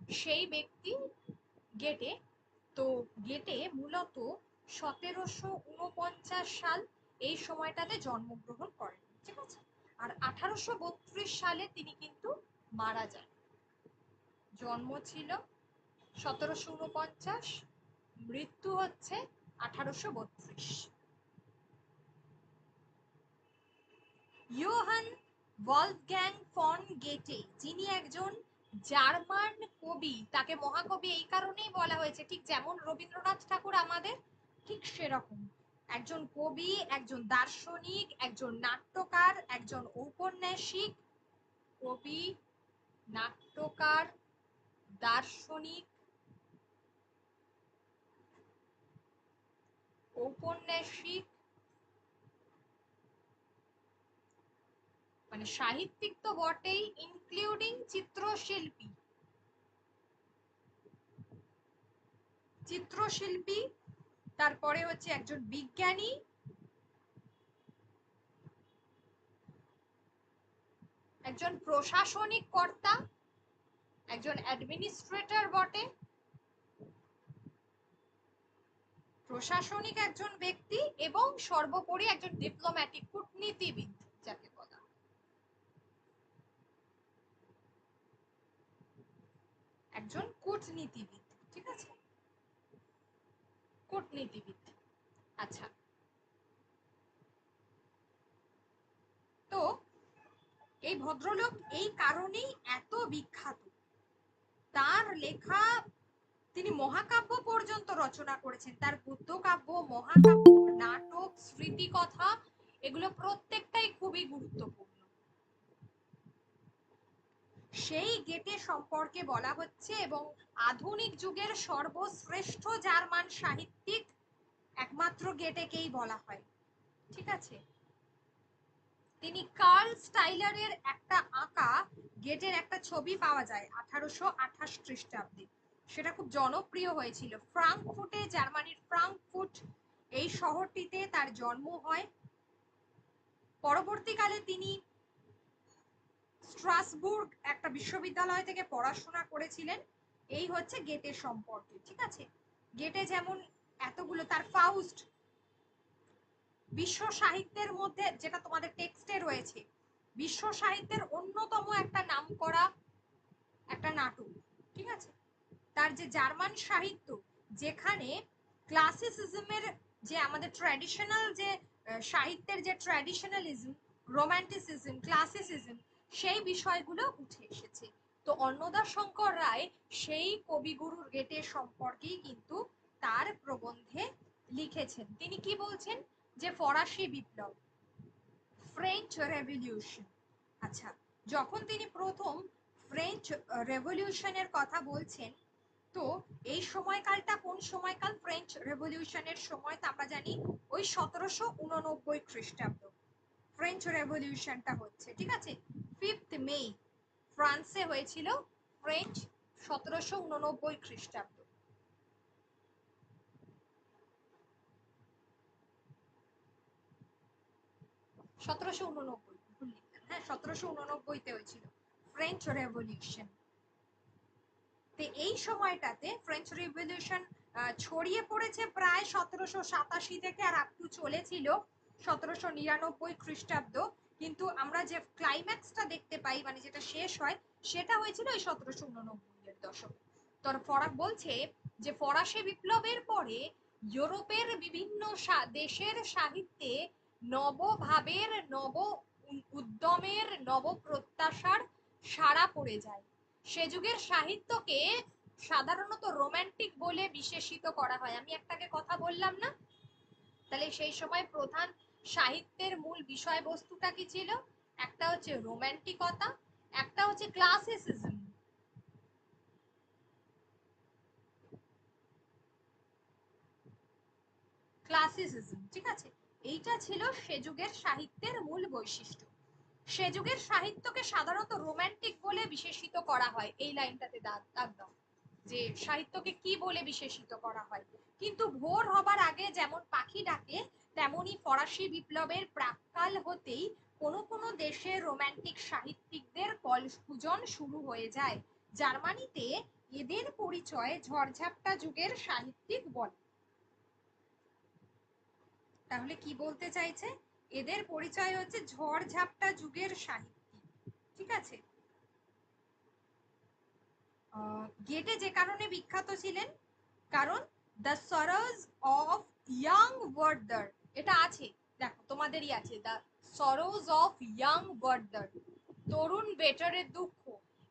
সেই ব্যক্তি গেটে। তো গেটে মূলত 1749 সাল এই সময়টাতে জন্মগ্রহণ করেন, ঠিক আছে। আর 1832 সালে তিনি কিন্তু মারা যান। জন্ম ছিল 1749, মৃত্যু হচ্ছে 1832। ইয়োহান ওলফগ্যাং ফন গেটে, যিনি একজন জার্মান কবি, তাকে মহাকবি এই কারণেই বলা হয়েছে, ঠিক যেমন রবীন্দ্রনাথ ঠাকুর আমাদের, ঠিক সেরকম একজন কবি, একজন দার্শনিক, একজন নাট্যকার, একজন ঔপন্যাসিক। কবি, নাট্যকার, দার্শনিক, ঔপন্যাসিক, মানে সাহিত্যিক তো বটেই, ইনক্লুডিং চিত্রশিল্পী। চিত্রশিল্পী, তারপরে হচ্ছে একজন বিজ্ঞানী, একজন প্রশাসনিক কর্তা, একজন অ্যাডমিনিস্ট্রেটর বটে, প্রশাসনিক একজন ব্যক্তি, এবং সর্বোপরি একজন ডিপ্লোম্যাটিক, কূটনীতিবিদ যাকে বলা। একজন কূটনীতিবিদ, ঠিক আছে, কূটনীতিবিদ। আচ্ছা, তো এই ভদ্রলোক এই কারণেই এত বিখ্যাত। তার লেখা, তিনি মহাকাব্য পর্যন্ত রচনা করেছেন। তার গদ্যকাব্য, মহাকাব্য, নাটক, স্মৃতিকথা, এগুলো প্রত্যেকটাই খুবই গুরুত্বপূর্ণ। সেই গেটে সম্পর্কে বলা হচ্ছে, এবং আধুনিক যুগের সর্বশ্রেষ্ঠ জার্মান সাহিত্যিক একমাত্র গেটেকেই বলা হয়, ঠিক আছে। তিনি কার্ল স্টাইলারের একটা আঁকা গেটের একটা ছবি পাওয়া যায় 1828 খ্রিস্টাব্দে, সেটা খুব জনপ্রিয় হয়েছিল। ফ্রাঙ্কফুটে, জার্মানির ফ্রাঙ্কফুট এই শহরটিতে তার জন্ম হয়। পরবর্তীকালে তিনি স্ট্রাসবুর্গ একটা বিশ্ববিদ্যালয় থেকে পড়াশোনা করেছিলেন। এই হচ্ছে গেটের সম্পর্কে, ঠিক আছে। গেটে যেমন এতগুলো, তার ফাউস্ট বিশ্ব সাহিত্যের মধ্যে, যেটা তোমাদের টেক্সটে রয়েছে, বিশ্ব সাহিত্যের অন্যতম একটা নামকরা একটা নাটক, ঠিক আছে। তার যে জার্মান সাহিত্য, যেখানে ক্লাসিসিজমের যে আমাদের ট্র্যাডিশনাল যে সাহিত্যের যে ট্র্যাডিশনালিজম, রোম্যান্টিসিজম, ক্লাসিসিজম, সেই বিষয়গুলো উঠে এসেছে। তো অন্নদাশঙ্কর রায় সেই কবিগুরুর গেটের সম্পর্কেই কিন্তু তার প্রবন্ধে লিখেছেন। তিনি কি বলছেন, যে ফরাসি বিপ্লব, ফ্রেঞ্চ রেভলিউশন। আচ্ছা, যখন তিনি প্রথম ফ্রেঞ্চ রেভলিউশনের কথা বলছেন, তো এই সময়কালটা কোন সময়কাল? ফ্রেঞ্চ রেভলিউশনের সময় তো আমরা জানি ওই 1789 খ্রিস্টাব্দ ফ্রেঞ্চ রেভলিউশনটা হচ্ছে, ঠিক আছে। 5th মে ফ্রান্সে হয়েছিল ফ্রেঞ্চ 1789 খ্রিস্টাব্দ। 1789, হ্যাঁ 1789-তে হয়েছিল ফ্রেঞ্চ রেভলিউশন। তো এই সময়টাতে ফ্রেঞ্চ রেভলিউশন ছড়িয়ে পড়েছে প্রায় 1787 থেকে, আর আপ টু চলেছিল 1799 খ্রিস্টাব্দ। কিন্তু আমরা যে ক্লাইম্যাক্সটা দেখতে পাই, মানে যেটা শেষ হয়, সেটা হয়েছিল ওই 1789 এর দশকে। তো ফরাক বলছে যে ফরাসি বিপ্লবের পরে ইউরোপের বিভিন্ন দেশের সাহিত্যে নবভাবের, নব উদ্যমের, নব প্রত্যাশার সাড়া পড়ে যায়। সে যুগের সাহিত্যকে সাধারণত রোমান্টিক বলে বিশেষিত করা হয়। আমি একটাকে কথা বললাম না, তাহলে সেই সময় প্রধান সাহিত্যের মূল বিষয়বস্তুটা কি ছিল? একটা হচ্ছে রোমান্টিকতা, একটা হচ্ছে ক্লাসিসিজম। ক্লাসিসিজম, ঠিক আছে। এইটা ছিল সে যুগের সাহিত্যের মূল বৈশিষ্ট্য। সে যুগের সাহিত্যকে সাধারণত রোমান্টিক বলে বিশেষিত করা হয়। এই লাইনটাতে দাগ দাও, যে সাহিত্যকে কি বলে বিশেষিত করা হয়। কিন্তু ভোর হবার আগে যেমন পাখি ডাকে, তেমনি ফরাসি বিপ্লবের প্রাক্কাল হতেই কোনো কোনো দেশে রোমান্টিক সাহিত্যিকদের কলকুজন শুরু হয়ে যায়। জার্মানিতে এদের পরিচয় ঝড়ঝাপটা যুগের সাহিত্যিক বলে। তাহলে কি বলতে চাইছে, এদের পরিচয় হচ্ছে ঝড়ঝাপটা যুগের সাহিত্যিক। ঠিক আছে, গেটে যে কারণে বিখ্যাত ছিলেন, কারণ দ্য সরোজ অফ ইয়াং ওয়ার্দার, এটা আছে, দেখো তোমাদেরই আছে, দ্য সরোজ অফ ইয়াং ওয়ার্দার, তরুণ বেটারের দুঃখ।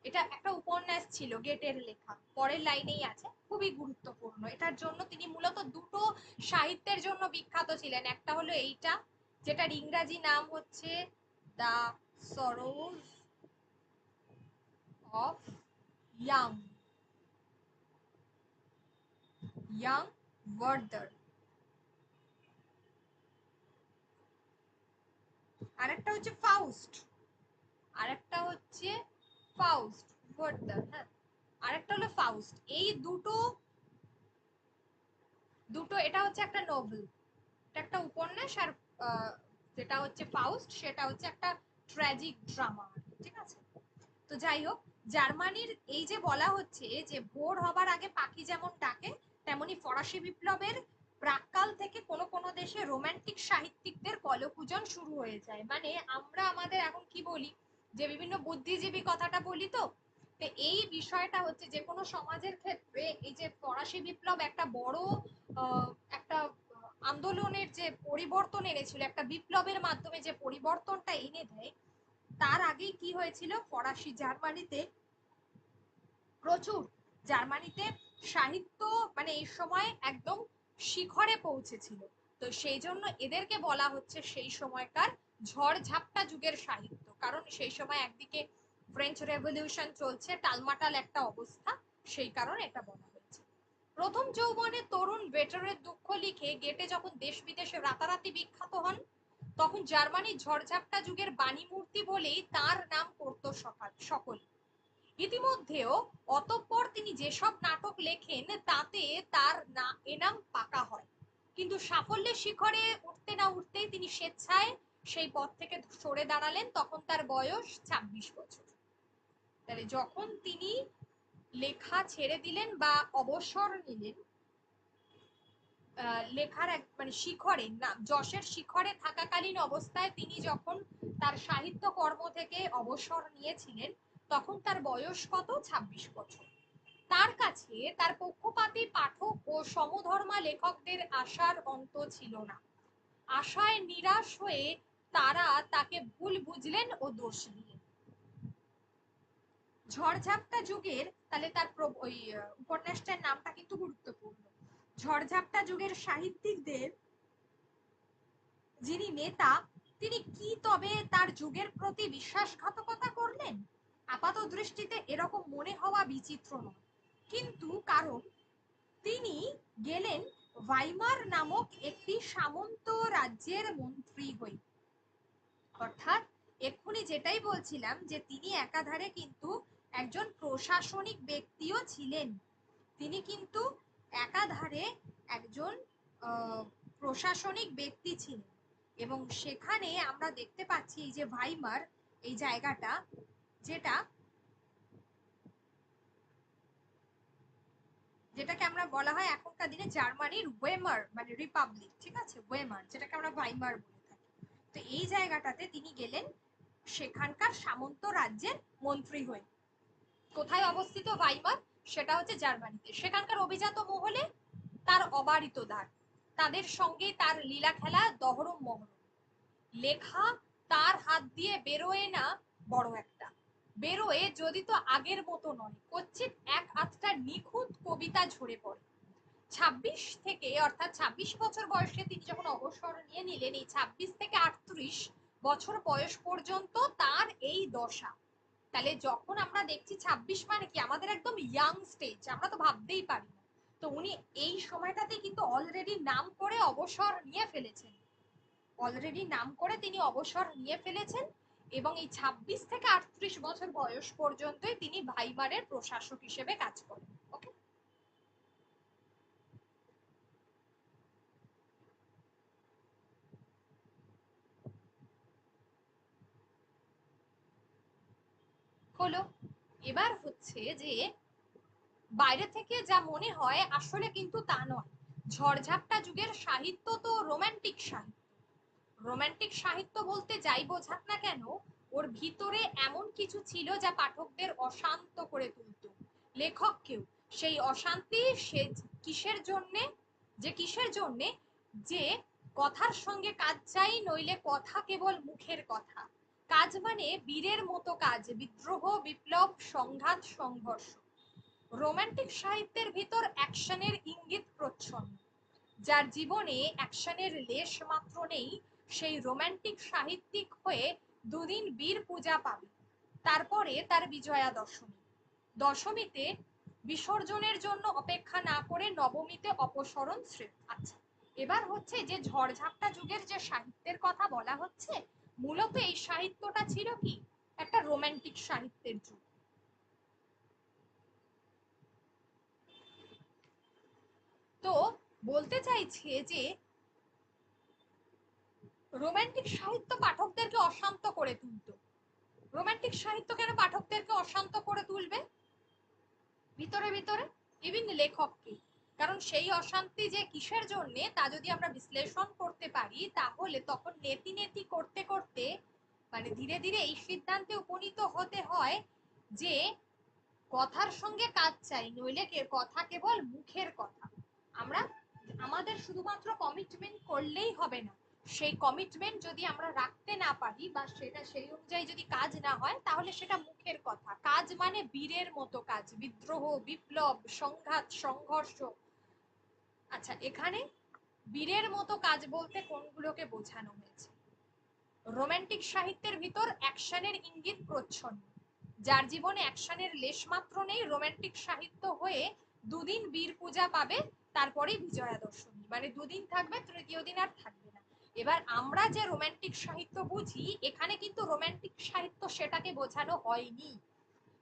এটা একটা উপন্যাস ছিল গেটের লেখা, পরের লাইনেই আছে, খুবই গুরুত্বপূর্ণ। এটার জন্য তিনি মূলত দুটো সাহিত্যের জন্য বিখ্যাত ছিলেন, একটা হলো এইটা, যেটার ইংরাজি নাম হচ্ছে the sorrows of young young Werther, আরেকটা হচ্ছে ফাউস্ট, আরেকটা হচ্ছে ফাউস্ট ওয়ার্দার, হ্যাঁ, আরেকটা হলো ফাউস্ট। এই দুটো দুটো এটা হচ্ছে একটা নোবেল, এটা একটা উপন্যাস, আর যেটা হচ্ছে ফাউস্ট সেটা হচ্ছে একটা ট্র্যাজিক ড্রামা। ঠিক আছে, তো যাই হোক, জার্মানির এই যে বলা হচ্ছে যে ভোর হবার আগে পাখি যেমন ডাকে, তেমনি ফরাসি বিপ্লবের প্রাক্কাল থেকে কোন কোন দেশে রোমান্টিক সাহিত্যিকদের কলকুজন শুরু হয়ে যায়। মানে আমরা আমাদের এখন কি বলি, যে বিভিন্ন বুদ্ধিজীবী কথাটা বলি, তো এই বিষয়টা হচ্ছে যে কোনো সমাজের ক্ষেত্রে এই যে ফরাসি বিপ্লব একটা বড় একটা আন্দোলনের যে পরিবর্তন এনেছিল, একটা বিপ্লবের মাধ্যমে যে পরিবর্তনটা এনে দেয়, তার আগেই কি হয়েছিল, ফরাসি জার্মানিতে প্রচুর, জার্মানিতে সাহিত্য মানে এই সময় একদম শিখরে পৌঁছেছিল। তো সেই জন্য এদেরকে বলা হচ্ছে সেই সময়কার ঝড় ঝাপটা যুগের সাহিত্য, কারণ সেই সময় একদিকে ফ্রেঞ্চ রেভলিউশন চলছে, টালমাটাল একটা অবস্থা, সেই কারণে এটা বলা হয়েছে। প্রথম যৌবনে তরুণ বেটারের দুঃখ লিখে গেটে যখন দেশ বিদেশে রাতারাতি বিখ্যাত হন, তখন জার্মানির ঝড়ঝাপটা যুগের বাণীমূর্তি বলেই তার নাম করত সকল। ইতিমধ্যেও অতঃপর তিনি যেসব নাটক লেখেন তাতে তার এনাম পাকা হয়, কিন্তু সাফল্যের শিখরে উঠতে না উঠতেই তিনি স্বেচ্ছায় সেই পথ থেকে সরে দাঁড়ালেন, তখন তার বয়স 26 বছর। তাহলে যখন তিনি লেখা ছেড়ে দিলেন বা অবসর নিলেন, লেখার এক মানে শিখরে না যশের শিখরে থাকাকালীন অবস্থায় তিনি যখন তার সাহিত্য কর্ম থেকে অবসর নিয়েছিলেন, তখন তার বয়স কত, 26 বছর। তার কাছে তার পক্ষপাতী পাঠক ও সমধর্মা লেখকদের আশার অন্ত ছিল না। আশায় নিরাশ হয়ে তারা তাকে ভুল বুঝলেন ও দোষ দিলেন। ঝড়ঝাপটা যুগের, তাহলে তার ওই উপন্যাসটার নামটা কিন্তু গুরুত্বপূর্ণ, ঝড়ঝাপটা যুগের সাহিত্যিকদের যিনি নেতা, তিনি কি তবে তার যুগের প্রতি বিশ্বাসঘাতকতা করলেন? আপাত দৃষ্টিতে এরকম মনে হওয়া বিচিত্র নয়, কিন্তু কারণ তিনি গেলেন ভাইমার নামক একটি সামন্ত রাজ্যের মন্ত্রী হয়ে। অর্থাৎ এক্ষুনি যেটাই বলছিলাম যে তিনি একাধারে কিন্তু একজন প্রশাসনিক ব্যক্তিও ছিলেন, তিনি কিন্তু একাধারে একজন প্রশাসনিক ব্যক্তি ছিলেন। এবং সেখানে আমরা দেখতে পাচ্ছি যে ভাইমার এই জায়গাটা, যেটা যেটাকে আমরা বলা হয় এখনকার দিনে জার্মানির ওয়েমার মানে রিপাবলিক, ঠিক আছে, ওয়েমার যেটাকে আমরা ভাইমার বলে থাকি। তো এই জায়গাটাতে তিনি গেলেন সেখানকার সামন্ত রাজ্যের মন্ত্রী হয়ে। কোথায় অবস্থিত ভাইমার, সেটা হচ্ছে জার্মানিতে। সেখানকার অভিজাত মহলে তার অবারিত দ্বার, তাদের সঙ্গে তার লীলা খেলা দহরম মহরম। লেখা তার হাত দিয়ে বেরোয় না বড় একটা, বেরোয় যদি তো আগের মতো নয়, কচ্ছিত এক আধটা নিখুঁত কবিতা ঝরে পড়ে। 26 থেকে অর্থাৎ 26 বছর বয়সে তিনি যখন অবসর নিয়ে নিলেন, এই 26 থেকে 38 বছর বয়স পর্যন্ত তার এই দশা। তাহলে যখন আমরা দেখছি 26 মানে কি আমাদের একদম ইয়াং স্টেজ, আমরা তো ভাবতেই পারি না। তো উনি এই সময়টাতে কিন্তু অলরেডি নাম করে অবসর নিয়ে ফেলেছেন, অলরেডি নাম করে তিনি অবসর নিয়ে ফেলেছেন, এবং এই 26 থেকে 38 বছর বয়স পর্যন্তই তিনি ভাইমারের প্রশাসক হিসেবে কাজ করেন। ওকে, হলো। এবার হচ্ছে যে বাইরে থেকে যা মনে হয় আসলে কিন্তু তা নয়। ঝড়ঝাপটা যুগের সাহিত্য তো রোমান্টিক সাহিত্য। রোমান্টিক সাহিত্য বলতে যাই বোঝাক না কেন, ওর ভিতরে এমন কিছু ছিল যা পাঠকদের অশান্ত করে তুলত, লেখককেও। সেই অশান্তি সে কিসের জন্যে, কিসের জন্যে, যে কথার সঙ্গে কাজ চাই, নইলে কথা কেবল মুখের কথা। কাজ মানে বীরের মতো কাজ, বিদ্রোহ, বিপ্লব, সংঘাত, সংঘর্ষ। রোমান্টিক সাহিত্যের ভিতর অ্যাকশনের ইঙ্গিত প্রচ্ছন্ন। যার জীবনে অ্যাকশনের লেশ মাত্র নেই, সেই রোমান্টিক সাহিত্যিক হয়ে দুদিন বীর পূজা পাবে, তারপরে তার বিজয়া দশমী। দশমীতে বিসর্জনের জন্য অপেক্ষা না করে নবমীতে অপসরণ শ্রেয়। আচ্ছা, এবার হচ্ছে যে ঝড়ঝাপটা যুগের যে সাহিত্যের কথা বলা হচ্ছে, মূলত এই সাহিত্যটা ছিল কি, একটা রোমান্টিক সাহিত্যের যুগ। তো বলতে চাইছে যে রোমান্টিক সাহিত্য পাঠকদেরকে অশান্ত করে তুলতো। রোমান্টিক সাহিত্য কেন পাঠকদেরকে অশান্ত করে তুলবে ভিতরে ভিতরে, ইভিন লেখককে? কারণ সেই অশান্তি যে কিসের জন্য তা যদি আমরা বিশ্লেষণ করতে পারি, তাহলে তখন নেতি নেতি করতে করতে মানে ধীরে ধীরে এই সিদ্ধান্তে উপনীত হতে হয় যে কথার সঙ্গে কাজ চাই, নইলে কথা কেবল মুখের কথা। আমরা আমাদের শুধুমাত্র কমিটমেন্ট করলেই হবে না, সেই কমিটমেন্ট যদি আমরা রাখতে না পারি বা সেটা সেই অনুযায়ী যদি কাজ না হয়, তাহলে সেটা মুখের কথা। কাজ মানে বীরের মতো কাজ, বিদ্রোহ, বিপ্লব, সংঘাত, সংঘর্ষ। আচ্ছা, এখানে বীরের মতো কাজ বলতে কোনগুলোকে বোঝানো হয়েছে? রোমান্টিক সাহিত্যের ভিতর অ্যাকশনের ইঙ্গিত প্রচ্ছন্ন। যার জীবনে অ্যাকশনের লেশমাত্র নেই, রোমান্টিক সাহিত্য হয়ে দুদিন বীর পূজা পাবে, তারপরে বিজয়া দশমী, মানে দুদিন থাকবে, তৃতীয় দিন আর থাকবে না। এবার আমরা যে রোমান্টিক সাহিত্য বুঝি, এখানে কিন্তু রোমান্টিক সাহিত্য সেটাকে বোঝানো হয়নি।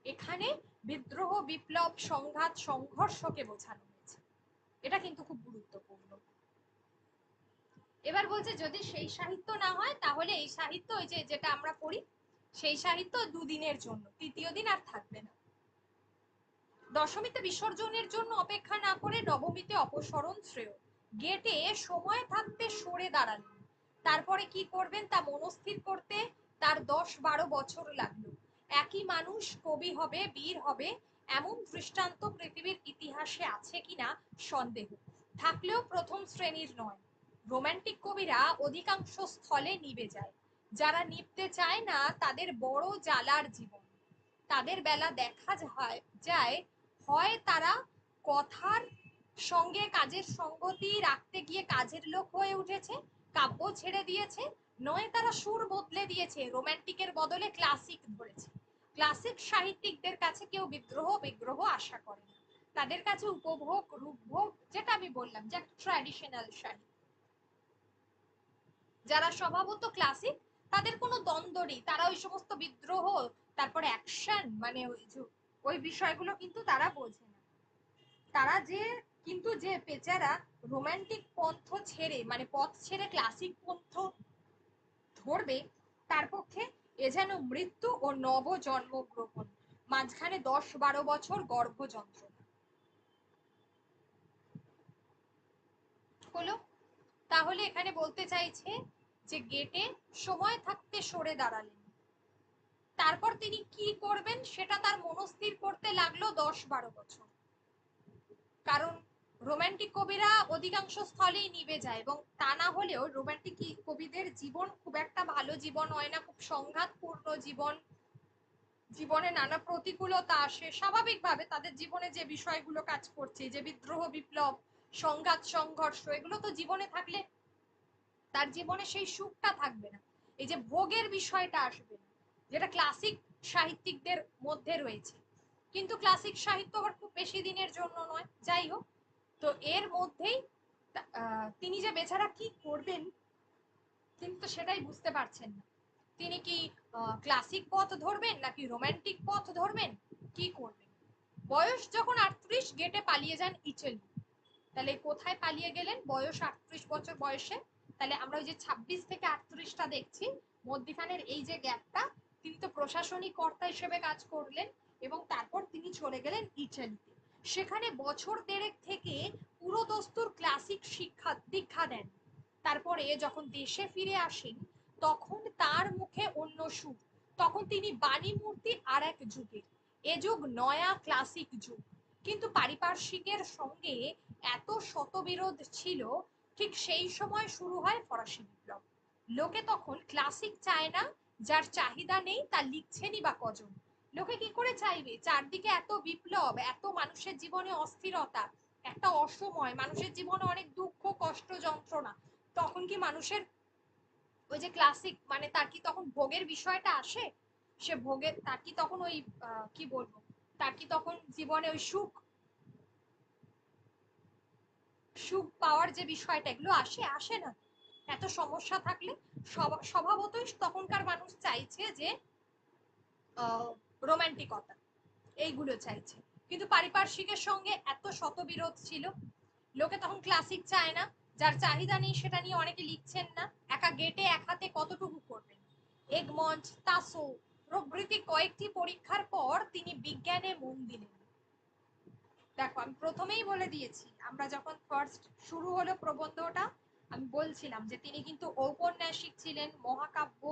এখানে বিদ্রোহ, বিপ্লব, সংঘাত, সংঘর্ষকে বোঝানো হয়েছে। এটা কিন্তু খুব গুরুত্বপূর্ণ। এবার বলছে যদি সেই সাহিত্য না হয়, তাহলে এই সাহিত্য, ওই যে যেটা আমরা পড়ি, সেই সাহিত্য দুদিনের জন্য, তৃতীয় দিন আর থাকবে না। দশমীতে বিসর্জনের জন্য অপেক্ষা না করে নবমীতে অপসরণ শ্রেয়। গেটে সময় থাকতে সরে দাঁড়ালেন, তারপরে কি করবেন তা মনস্থির করতে তার 10-12 বছর লাগলো। একই মানুষ কবি হবে, বীর হবে, এমন দৃষ্টান্ত পৃথিবীর ইতিহাসে আছে কিনা সন্দেহ, থাকলেও প্রথম শ্রেণীর নয়। রোমান্টিক কবিরা অধিকাংশ স্থলে নিভে যায়, যারা নিভতে চায় না তাদের বড় জ্বালার জীবন। তাদের বেলা দেখা যায় হয় তারা কথার সঙ্গে কাজের সঙ্গতি রাখতে গিয়ে কাজের লোক হয়ে উঠেছে, কাব্য ছেড়ে দিয়েছে, নয় তারা সুর বদলে দিয়েছে, রোমান্টিকের বদলে ক্লাসিক ধরেছে। ক্লাসিক সাহিত্যিকদের কাছে কেউ বিদ্রোহ বিগ্রহ আশা করে না, তাদের কাছে উপভোগ, রূপভোগ, যেটা আমি বললাম যে একটা ট্র্যাডিশনাল সাহিত্য। যারা স্বভাবত ক্লাসিক, তাদের কোনো দ্বন্দ্ব নেই, তারা ওই সমস্ত বিদ্রোহ, তারপরে অ্যাকশন, মানে ওই বিষয়গুলো কিন্তু তারা বোঝে না। তারা যে কিন্তু যে বেচারা রোমান্টিক পন্থ ছেড়ে, মানে পথ ছেড়ে ক্লাসিক পন্থ ধরবে, তার পক্ষে এ যেন মৃত্যু ও নব জন্মগ্রহণ, মাঝখানে 10-12 বছর গর্ভ যন্ত্রণা হলো। তাহলে এখানে বলতে চাইছে যে গেটে সময় থাকতে সরে দাঁড়ালেন, তারপর তিনি কি করবেন সেটা তার মনস্থির করতে লাগলো 10-12 বছর। কারণ রোমান্টিক কবিরা অধিকাংশ স্থলেই নিভে যায়, এবং তা না হলেও রোমান্টিক কবিদের জীবন খুব একটা ভালো জীবন হয় না, খুব সংঘাতপূর্ণ জীবন। জীবনে নানা প্রতিকূলতা আসে, স্বাভাবিকভাবে তাদের জীবনে যে বিষয়গুলো কাজ করছে, যে বিদ্রোহ, বিপ্লব, সংঘাত, সংঘর্ষ, এগুলো তো জীবনে থাকলে তার জীবনে সেই সুখটা থাকবে না, এই যে ভোগের বিষয়টা আসবে না, যেটা ক্লাসিক সাহিত্যিকদের মধ্যে রয়েছে। কিন্তু ক্লাসিক সাহিত্য আবার খুব বেশি দিনের জন্য নয়, যাই হোক। তো এর মধ্যেই তিনি যে বেচারা কি করবেন, কিন্তু সেটাই বুঝতে পারছেন না। তিনি কি ক্লাসিক পথ ধরবেন নাকি রোমান্টিক পথ ধরবেন, কি করবেন? বয়স যখন 38, গেটে পালিয়ে যান ইটালি। তাহলে কোথায় পালিয়ে গেলেন বয়স 38 বছর বয়সে? তাহলে আমরা ওই যে 26 থেকে 38টা দেখছি, মধ্যখানের এই যে গ্যাপটা, তিনি তো প্রশাসনিক কর্তা হিসেবে কাজ করলেন, এবং তারপর তিনি চলে গেলেন ইটালিতে। সেখানে বছর দেড়েক থেকে পুরোদস্তুর ক্লাসিক শিক্ষা দীক্ষা দেন। তারপরে যখন দেশে ফিরে আসেন তখন তার মুখে অন্য সুর, তখন তিনি বাণী মূর্তি আর এক যুগে, এ যুগ নয়া ক্লাসিক যুগ। কিন্তু পারিপার্শ্বিকের সঙ্গে এত শতবিরোধ ছিল, ঠিক সেই সময় শুরু হয় ফরাসি বিপ্লব। লোকে তখন ক্লাসিক চায় না, যার চাহিদা নেই তা লিখছেনই বা কজন। লোকে কি করে চাইবে? চারদিকে এত বিপ্লব, এত মানুষের জীবনে অস্থিরতা, একটা অসময়, মানুষের জীবনে অনেক দুঃখ কষ্ট যন্ত্রণা, তখন কি মানুষের ওই যে ক্লাসিক মানে তার কি তখন ভোগের বিষয়টা আসে? সে ভোগের তার কি তখন ওই কি বলবো, তার কি তখন জীবনে ওই সুখ সুখ পাওয়ার যে বিষয়টা এগুলো আসে? আসে না। এত সমস্যা থাকলে স্বভাবতই তখনকার মানুষ চাইছে যে রোমান্টিকতা, এইগুলো চাইছে। কিন্তু পারিপার্শ্বিকের সঙ্গে এত শতবিরোধ ছিল, লোকে তখন ক্লাসিক চায় না, যার চাহিদা নেই সেটা নিয়ে অনেকে লিখছেন না। একা গেটে এক হাতে কতটুকু করবেন? এগমন্ট, তাসো প্রভৃতি কয়েকটি পরীক্ষার পর তিনি বিজ্ঞানে মন দিলেন। দেখো আমি প্রথমেই বলে দিয়েছি, আমরা যখন ফার্স্ট শুরু হলো প্রবন্ধটা, আমি বলছিলাম যে তিনি কিন্তু ঔপন্যাসিক ছিলেন, মহাকাব্য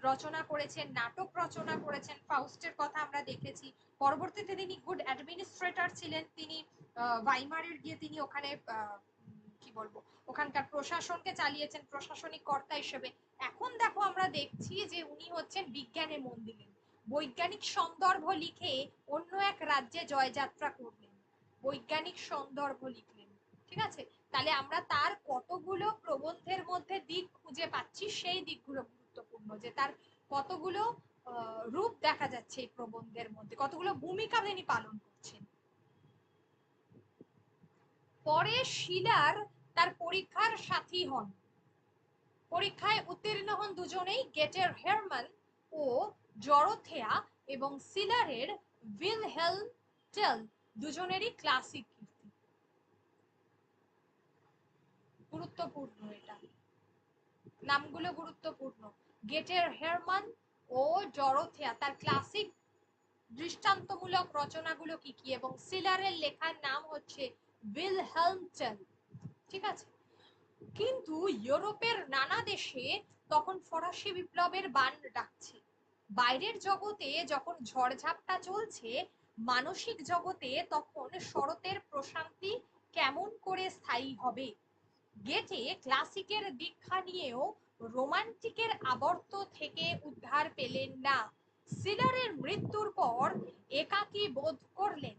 রচনা করেছেন, নাটক রচনা করেছেন, ফাউস্টের কথা আমরা দেখেছি। পরবর্তীতে তিনি গুড অ্যাডমিনিস্ট্রেটর ছিলেন, তিনি ভাইমারের গিয়ে তিনি ওখানে কি বলবো ওখানকার প্রশাসনকে চালিয়েছেন প্রশাসনিক কর্তা হিসেবে। এখন দেখো আমরা দেখছি যে উনি হচ্ছেন বিজ্ঞানে মন দিলেন, বৈজ্ঞানিক সন্দর্ভ লিখে অন্য এক রাজ্যে জয়যাত্রা করলেন, বৈজ্ঞানিক সন্দর্ভ লিখলেন। ঠিক আছে, তাহলে আমরা তার কতগুলো প্রবন্ধের মধ্যে দিক খুঁজে পাচ্ছি, সেই দিকগুলো গুরুত্বপূর্ণ, যে তার কতগুলো রূপ দেখা যাচ্ছে এই প্রবন্ধের মধ্যে, কতগুলো ভূমিকা তিনি পালন করছেন। পরে শিলার তার পরীক্ষার সাথী হন, পরীক্ষায় উত্তীর্ণ হন দুজনেই, গেটের হেরমান ও জরথেয়া, এবং সিলারের ভিলহেলম টেল, দুজনেরই ক্লাসিক কীর্তি। গুরুত্বপূর্ণ এটা, নামগুলো গুরুত্বপূর্ণ। গেটের হেরমান ও জরথেয়া তার ক্লাসিক দৃষ্টান্তমূলক রচনাগুলো কি কি, এবং সিলারের লেখার নাম হচ্ছে ভিলহেলম টেল। ঠিক আছে, কিন্তু ইউরোপের নানা দেশে তখন ফরাসি বিপ্লবের বান ডাকছে। বাইরের জগতে যখন ঝড়ঝাপটা চলছে, মানসিক জগতে তখন শরতের প্রশান্তি কেমন করে স্থায়ী হবে? গেটে ক্লাসিকের দীক্ষা নিয়েও রোমান্টিকের আবর্ত থেকে উদ্ধার পেলেন না। সিলারের মৃত্যুর পর একাকী বোধ করলেন,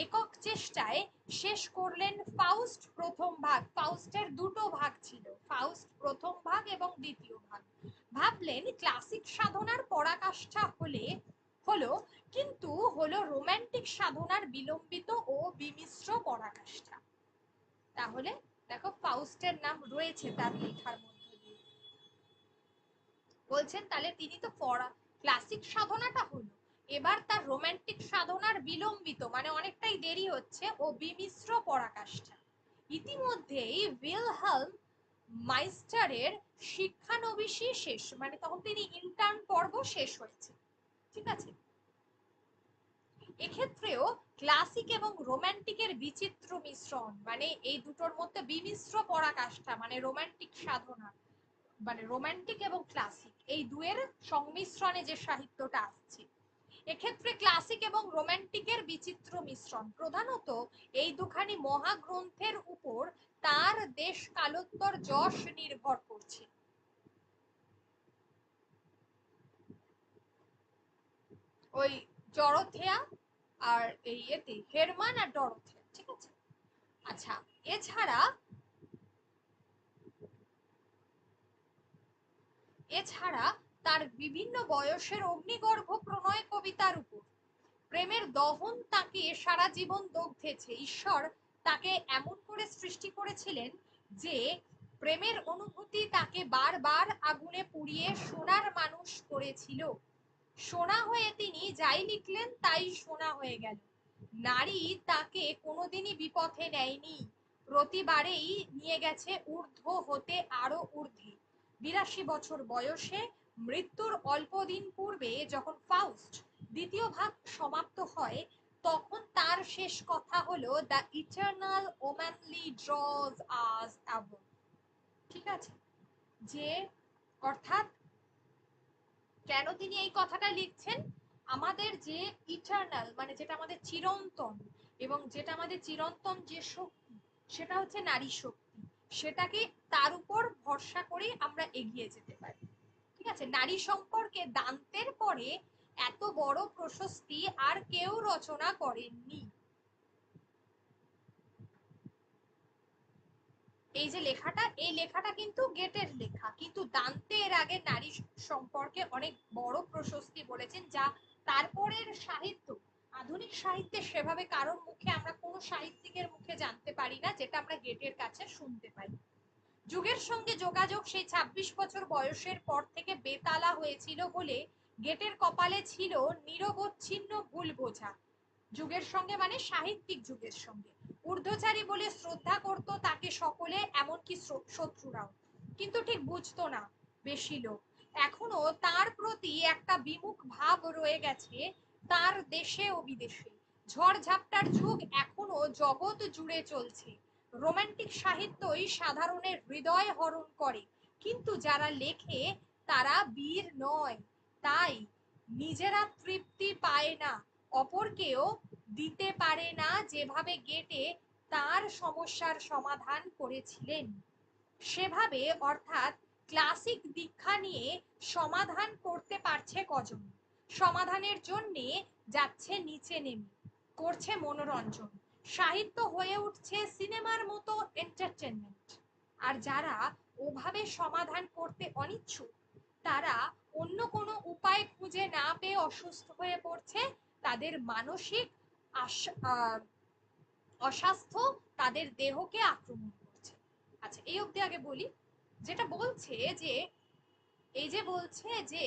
একক চেষ্টায় শেষ করলেন ফাউস্ট প্রথম ভাগ। ফাউস্টের দুটো ভাগ ছিল, ফাউস্ট প্রথম ভাগ এবং দ্বিতীয় ভাগ। ভাবলেন ক্লাসিক সাধনার পরাকাষ্ঠা হলো, কিন্তু হলো রোমান্টিক সাধনার বিলম্বিত ও বিমিশ্র পরাকাষ্ঠা। তাহলে দেখো ফাউস্টের নাম রয়েছে তার লেখার মধ্যে দিয়ে। বলছেন তাহলে তিনি তো ক্লাসিক সাধনাটা হলো, এবার তার রোমান্টিক সাধনার বিলম্বিত মানে অনেকটাই দেরি হচ্ছে ও বিমিশ্র পরাকাষ্ঠা। ইতিমধ্যেই উইলহেলম মাইস্টারের শিক্ষানবিশি শেষ, মানে তখন তিনি ইন্টার্ন পর্ব শেষ হয়েছে। ঠিক আছে, এক্ষেত্রেও ক্লাসিক এবং রোমান্টিকের বিচিত্র মিশ্রণ, মানে এই দুটোর মধ্যে বিমিশ্র পরাকাষ্ঠা, মানে রোমান্টিক সাধনা, মানে রোমান্টিক এবং ক্লাসিক এই দুয়ের সংমিশ্রণে যে সাহিত্যটা আসছে, এক্ষেত্রে ক্লাসিক এবং রোমান্টিকের বিচিত্র মিশ্রণ, প্রধানত এই দুখানি মহাগ্রন্থের উপর তার দেশ কালোত্তর যশ নির্ভর করছে। ওই জড়থেয়া আর এই এতে হেরমান আর ডরথেয়া। ঠিক আছে, আচ্ছা এছাড়া এছাড়া তার বিভিন্ন বয়সের অগ্নিগর্ভ প্রণয় কবিতার উপর প্রেমের দহন তাকে সারা জীবন দগ্ধেছে। ঈশ্বর তাকে এমন করে সৃষ্টি করেছিলেন যে প্রেমের অনুভূতি তাকে বারবার আগুনে পুড়িয়ে সোনার মানুষ করেছিল। সোনা হয়ে তিনি যাই লিখলেন তাই সোনা হয়ে গেল। নারী তাকে কোনোদিনই বিপথে নেয়নি, প্রতিবারেই নিয়ে গেছে ঊর্ধ্ব হতে আরো ঊর্ধ্বে। 82 বছর বয়সে মৃত্যুর অল্প দিন পূর্বে যখন ফাউস্ট দ্বিতীয় ভাগ সমাপ্ত হয়, তখন তার শেষ কথা হলো the eternal womanly draws us above. ঠিক আছে, যে অর্থাৎ কেন তিনি এই কথাটা লিখছেন, আমাদের যে ইটারনাল মানে যেটা আমাদের চিরন্তন, এবং যেটা আমাদের চিরন্তন যে শক্তি সেটা হচ্ছে নারী শক্তি, সেটাকে তার উপর ভরসা করে আমরা এগিয়ে যেতে পারি। ঠিক আছে, নারী সম্পর্কে দান্তের পরে এত বড় প্রশস্তি আর কেউ রচনা করেননি। এই যে লেখাটা, এই লেখাটা কিন্তু গেটের লেখা, কিন্তু দান্তে এর আগে নারী সম্পর্কে অনেক বড় প্রশস্তি বলেছেন, যা তারপরের সাহিত্য, আধুনিক সাহিত্যে সেভাবে কারোর মুখে আমরা কোনো সাহিত্যিকের মুখে জানতে পারি না, যেটা আমরা গেটের কাছে শুনতে পাই। যুগের সঙ্গে যোগাযোগ সেই ২৬ বছর বয়সের পর থেকে বেতালা হয়েছিল বলে গেটের কপালে ছিল নিরবচ্ছিন্ন ভুল বোঝা। যুগের সঙ্গে মানে সাহিত্যিক যুগের সঙ্গে। ঊর্ধ্বচারী বলে শ্রদ্ধা করত তাকে সকলে, এমনকি শত্রুরাও, কিন্তু ঠিক বুঝতো না বেশি লোক। এখনো তার প্রতি একটা বিমুখ ভাব রয়ে গেছে তার দেশে ও বিদেশে। ঝড় ঝাপটার যুগ এখনো জগৎ জুড়ে চলছে। রোমান্টিক সাহিত্যই সাধারণের হৃদয় হরণ করে, কিন্তু যারা লেখে তারা বীর নয়, তাই নিজেরা তৃপ্তি পায় না, অপরকেও দিতে পারে না যেভাবে গেটে তার সমস্যার সমাধান করেছিলেন সেভাবে। অর্থাৎ ক্লাসিক দীক্ষা নিয়ে সমাধান করতে পারছে কজন, সমাধানের জন্য যাচ্ছে নিচে নেমে, করছে মনোরঞ্জন, সাহিত্য হয়ে উঠছে সিনেমার মতো এন্টারটেনমেন্ট। আর যারা ওভাবে সমাধান করতে অনিচ্ছুক তারা অন্য কোনো উপায় খুঁজে না পেয়ে অসুস্থ হয়ে পড়ছে, তাদের মানসিক অস্বাস্থ্য তাদের দেহকে আক্রমণ করছে। আচ্ছা, এই অবধি আগে বলি, যেটা বলছে যে এই যে বলছে যে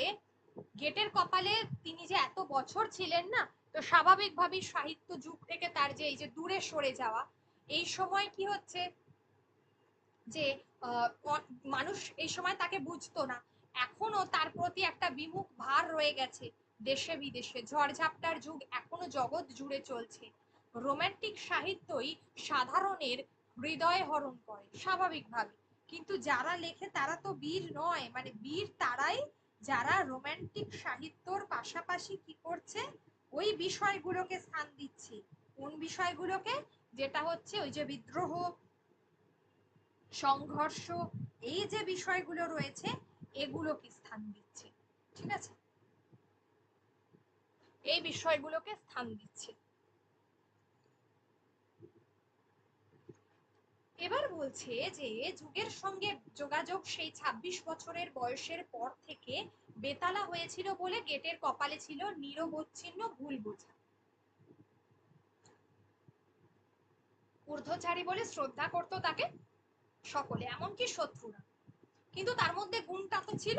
গেটের কপালে তিনি যে এত বছর ছিলেন না, তো স্বাভাবিকভাবেই সাহিত্য যুগ থেকে তার যে এই যে দূরে সরে যাওয়া, এই সময় কি হচ্ছে যে মানুষ এই সময় তাকে বুঝতো না, এখনো তার প্রতি একটা বিমুখ ভার রয়ে গেছে দেশে বিদেশে, ঝড়ঝাপটার যুগ এখনো জগৎ জুড়ে চলছে। রোমান্টিক সাহিত্যই সাধারণের হৃদয় হরণ করে স্বাভাবিকভাবে, কিন্তু যারা লেখে তারা তো বীর নয়, মানে বীর তারাই যারা রোমান্টিক সাহিত্যর পাশাপাশি কি করছে, ওই বিষয়গুলোকে স্থান দিচ্ছে। কোন বিষয়গুলোকে? যেটা হচ্ছে ওই যে বিদ্রোহ, সংঘর্ষ, এই যে বিষয়গুলো রয়েছে এগুলোকে স্থান দিচ্ছে। ঠিক আছে, এই বিষয়গুলোকে স্থান দিচ্ছে। এবার বলছে যে যুগের সঙ্গে যোগাযোগ সেই ২৬ বছরের বয়সের পর থেকে বেতালা হয়েছিল বলে গেটের কপালে ছিল নিরবচ্ছিন্ন ভুল বোঝা। ঊর্ধ্বচারী বলে শ্রদ্ধা করত তাকে সকলে, এমনকি শত্রুরা, কিন্তু তার মধ্যে গুণটা তো ছিল।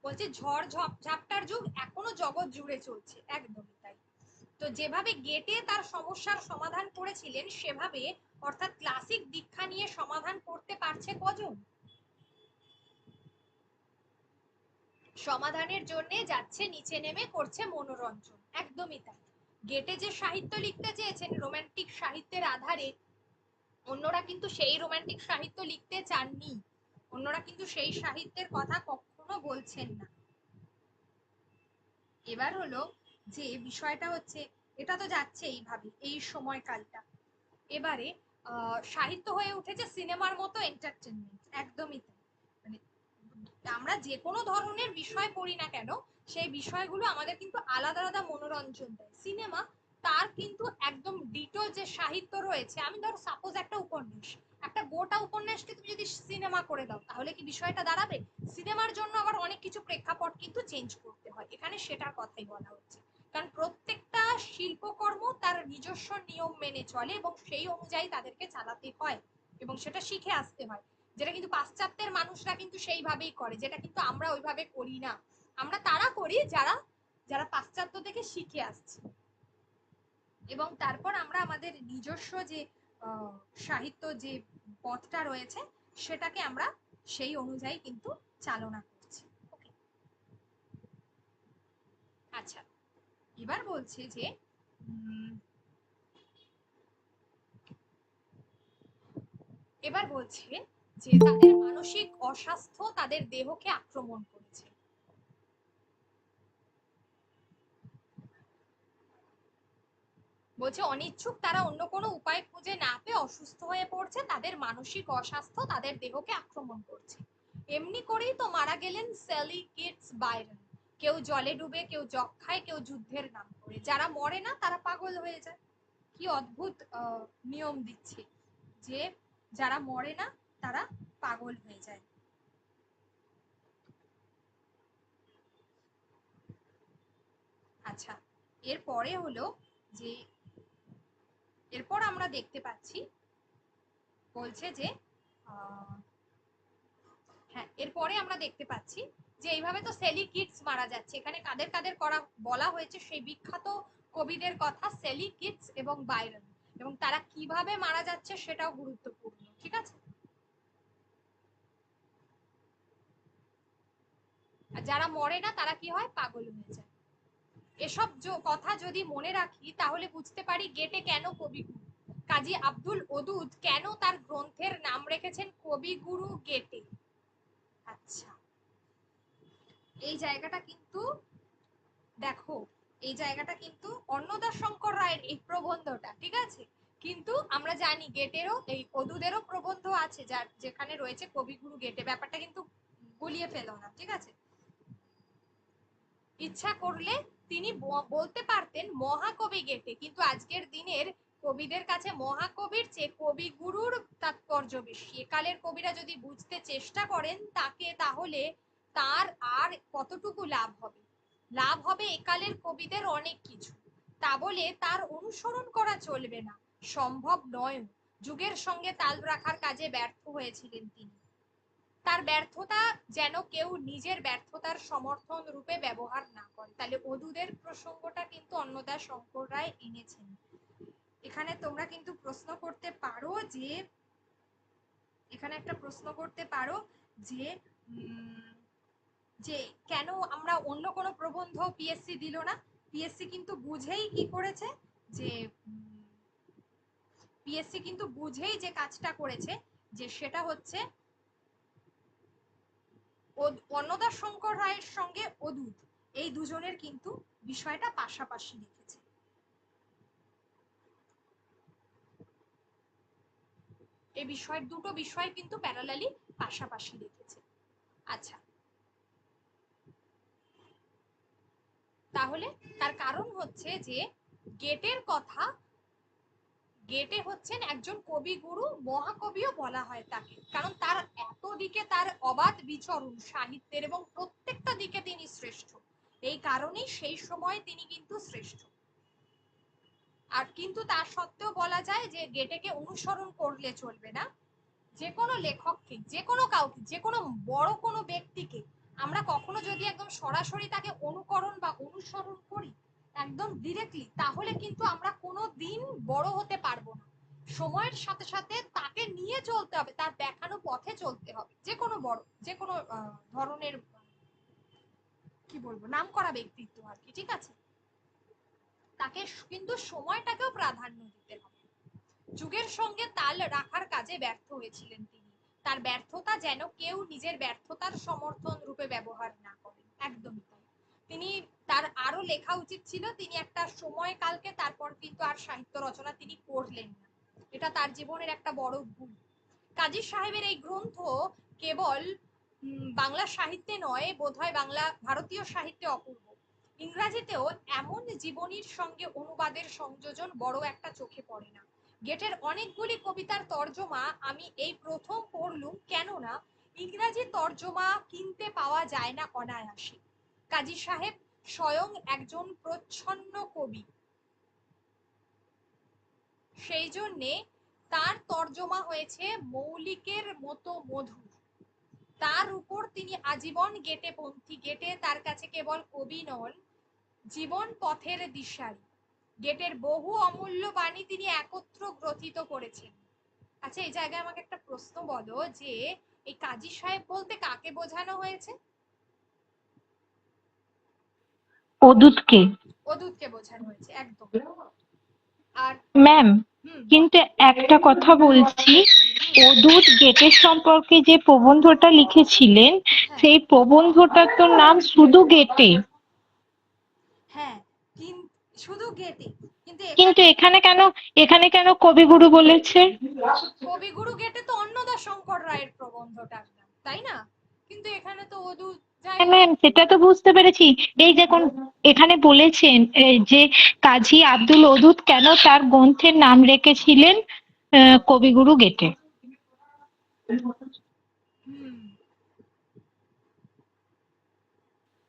বলছে ঝড় ঝাপটার যুগ এখনো জগৎ জুড়ে চলছে, একদমই তাই। তো যেভাবে গেটে তার সমস্যার সমাধান করেছিলেন সেভাবে, অর্থাৎ ক্লাসিক দীক্ষা নিয়ে সমাধান করতে পারছে কজন, সমাধানের জন্য যাচ্ছে নিচে নেমে করছে মনোরঞ্জন, একদমই তাই। গেটে যে সাহিত্য লিখতে চেয়েছেন রোমান্টিক সাহিত্যের আধারে, অন্যরা কিন্তু সেই রোমান্টিক সাহিত্য লিখতে চাননি, অন্যরা কিন্তু সেই সাহিত্যের কথা কখনো বলছেন না। এবার হলো যে বিষয়টা হচ্ছে, এটা তো যাচ্ছে এইভাবে এই সময়কালটা, এবারে সাহিত্য হয়ে উঠেছে সিনেমার মতো এন্টারটেনমেন্ট, একদমই তাই। মানে আমরা যে কোনো ধরনের বিষয় পড়ি না কেন, সেই বিষয়গুলো আমাদের কিন্তু আলাদা আলাদা মনোরঞ্জন দেয়। সিনেমা তার কিন্তু একদম ডিটো যে সাহিত্য রয়েছে, আমি ধরো সাপোজ একটা উপন্যাস, একটা গোটা উপন্যাসকে তুমি যদি সিনেমা করে দাও তাহলে কি বিষয়টা দাঁড়াবে? সিনেমার জন্য আবার অনেক কিছু প্রেক্ষাপট কিন্তু চেঞ্জ করতে হয়, এখানে সেটার কথাই বলা হচ্ছে। কারণ প্রত্যেকটা শিল্পকর্ম তার নিজস্ব নিয়ম মেনে চলে এবং সেই অনুযায়ী তাদেরকে চালাতে হয় এবং সেটা শিখে আসতে হয়, যেটা কিন্তু পাশ্চাত্যের মানুষরা কিন্তু সেইভাবেই করে, যেটা কিন্তু আমরা ওইভাবে করি না। আমরা তারা করি যারা যারা পাশ্চাত্য থেকে শিখে আসছে, এবং তারপর আমরা আমাদের নিজস্ব যে সাহিত্য যে পথটা রয়েছে সেটাকে আমরা সেই অনুযায়ী কিন্তু চালনা করছি। আচ্ছা, এবার বলছে যে এবার বলছে যে তাদের মানসিক অস্বাস্থ্য তাদের দেহকে আক্রমণ করেছে। বলছে অনিচ্ছুক তারা অন্য কোনো উপায় খুঁজে না পেয়ে অসুস্থ হয়ে পড়ছে, তাদের মানসিক অস্বাস্থ্য তাদের দেহকে আক্রমণ করছে। এমনি করেই তো মারা গেলেন স্যালি কিটস বাইরন। কেউ জলে ডুবে, কেউ যক্ষ্মায়, কেউ যুদ্ধের নাম করে। যারা মরে না তারা পাগল হয়ে যায়। কি অদ্ভুত নিয়ম দিচ্ছে যে যারা মরে না তারা পাগল হয়ে যায়। আচ্ছা, এরপরে হলো যে এরপর আমরা দেখতে পাচ্ছি বলছে যে হ্যাঁ, এরপরে আমরা দেখতে পাচ্ছি যে এইভাবে তো সেলি কিডস মারা যাচ্ছে। এখানে কাদের কাদের করা বলা হয়েছে সেই বিখ্যাত কবিদের কথা, সেলি কিডস এবং বাইরন, এবং তারা কিভাবে মারা যাচ্ছে সেটাও গুরুত্বপূর্ণ। ঠিক আছে, আর যারা মরে না তারা কি হয়, পাগল হয়ে যায়। এসব কথা যদি মনে রাখি তাহলে বুঝতে পারি গেটে কেন কবিগুরু। কাজী আব্দুল ওদুদ কেন তার গ্রন্থের নাম রেখেছেন কবিগুরু গেটে। আচ্ছা, এই জায়গাটা কিন্তু দেখো, এই জায়গাটা কিন্তু অন্নদাশঙ্কর রায়ের এই প্রবন্ধটা, ঠিক আছে, কিন্তু আমরা জানি গেটেরও এই ওদুদেরও প্রবন্ধ আছে যার যেখানে রয়েছে কবিগুরু গেটে। ব্যাপারটা কিন্তু গুলিয়ে ফেলো না, ঠিক আছে। ইচ্ছা করলে তিনি বলতে পারতেন মহাকবি গেটে, কিন্তু আজকের দিনের কবিদের কাছে মহাকবির চেয়ে কবিগুরুর তাৎপর্য বেশি। একালের কবিরা যদি বুঝতে চেষ্টা করেন তাকে, তাহলে তার আর কতটুকু লাভ হবে। লাভ হবে একালের কবিদের অনেক কিছু, তা বলে তার অনুসরণ করা চলবে না, সম্ভব নয়। যুগের সঙ্গে তাল রাখার কাজে ব্যর্থ হয়েছিলেন তিনি। তার ব্যর্থতা যেন কেউ নিজের ব্যর্থতার সমর্থন রূপে ব্যবহার না করে। তাহলে ওদুদের প্রসঙ্গটা কিন্তু অন্নদাশঙ্কর রায় এনেছেন। এখানে তোমরা কিন্তু প্রশ্ন করতে পারো যে, এখানে একটা প্রশ্ন করতে পারো যে যে কেন আমরা অন্য কোনো প্রবন্ধ পিএসসি দিল না। পিএসসি কিন্তু বুঝেই কি করেছে যে পিএসসি কিন্তু বুঝেই যে কাজটা করেছে যে সেটা হচ্ছে অন্নদাশঙ্কর রায়ের সঙ্গে ওদুদ এই দুজনের কিন্তু বিষয়টা পাশাপাশি লিখেছে। এই বিষয় দুটো বিষয় কিন্তু প্যারালালি পাশাপাশি লিখেছে। আচ্ছা, তাহলে তার কারণ হচ্ছে যে গেটের কথা, গেটে হচ্ছেন একজন কবিগুরু, মহাকবিও বলা হয় তাকে, কারণ তার এত দিকে তার অবাধ বিচরণ সাহিত্যের এবং প্রত্যেকটা দিকে তিনি শ্রেষ্ঠ। এই কারণেই সেই সময় তিনি কিন্তু শ্রেষ্ঠ। আর কিন্তু তার সত্ত্বেও বলা যায় যে গেটেকে অনুসরণ করলে চলবে না। যে কোনো লেখককে, যে কোনো কাউকে, যে কোনো বড় কোনো ব্যক্তিকে আমরা কখনো যদি একদম সরাসরি তাকে অনুকরণ বা অনুসরণ করি একদম ডিরেক্টলি, তাহলে কিন্তু আমরা কোনো দিন বড় হতে পারবো না। সময়ের সাথে সাথে তাকে নিয়ে চলতে হবে, তার দেখানো পথে চলতে হবে। যে কোনো বড়, যে কোনো ধরনের কি বলবো নামকরা ব্যক্তিত্ব আর কি, ঠিক আছে, তাকে কিন্তু সময়টাকেও প্রাধান্য দিতে হবে। যুগের সঙ্গে তাল রাখার কাজে ব্যর্থ হয়েছিলেন তিনি। তার ব্যর্থতা যেন কেউ নিজের ব্যর্থতার সমর্থন রূপে ব্যবহার না করেন। একদমই তাই। তিনি, তার আরো লেখা উচিত ছিল, তিনি একটা সময় কালকে তারপর কিন্তু আর সাহিত্য রচনা তিনি করলেন না। এটা তার জীবনের একটা বড় ভুল। কাজী সাহেবের এই গ্রন্থ কেবল বাংলা সাহিত্যে নয়, বোধহয় বাংলা ভারতীয় সাহিত্যে অপূর্ব। ইংরাজিতেও এমন জীবনীর সঙ্গে অনুবাদের সংযোজন বড় একটা চোখে পড়ে না। গেটের অনেকগুলি কবিতার তর্জমা আমি এই প্রথম পড়লুম, কেননা ইংরাজি তর্জমা কিনতে পাওয়া যায় না অনায়াসে। কাজী সাহেব স্বয়ং একজন প্রচ্ছন্ন কবি, সেই জন্যে তার তর্জমা হয়েছে মৌলিকের মতো মধুর। তার উপর তিনি আজীবন গেটে পন্থী। গেটে তার কাছে কেবল কবি নন, জীবন পথের দিশারি। গেটের বহু অমূল্য বাণী তিনি একত্র গ্রথিত করেছেন। আচ্ছা, এই জায়গায় আমাকে একটা প্রশ্ন বলো যে এই কাজী সাহেব বলতে কাকে বোঝানো হয়েছে? ওদুদকে। ওদুদকে বোঝানো হয়েছে, একদম। আর ম্যাম, কিন্তু একটা কথা বলছি, অদূত গেটের সম্পর্কে যে প্রবন্ধটা লিখেছিলেন, হ্যাঁ সেই প্রবন্ধটার তো নাম শুধু গেটে। হ্যাঁ, শুধু গেটে, কিন্তু কিন্তু এখানে এখানে কেন কবিগুরু বলেছে? কবিগুরু গেটে তো অন্নদাশঙ্কর রায়ের প্রবন্ধটার নাম, তাই না? কিন্তু এখানে তো অদূত, যাই হ্যাঁ হোক। ম্যাম, সেটা তো বুঝতে পেরেছি। এই দেখুন, এখানে বলেছেন যে কাজী আব্দুল অদুদ কেন তার গ্রন্থের নাম রেখেছিলেন কবিগুরু গেটে। হুম,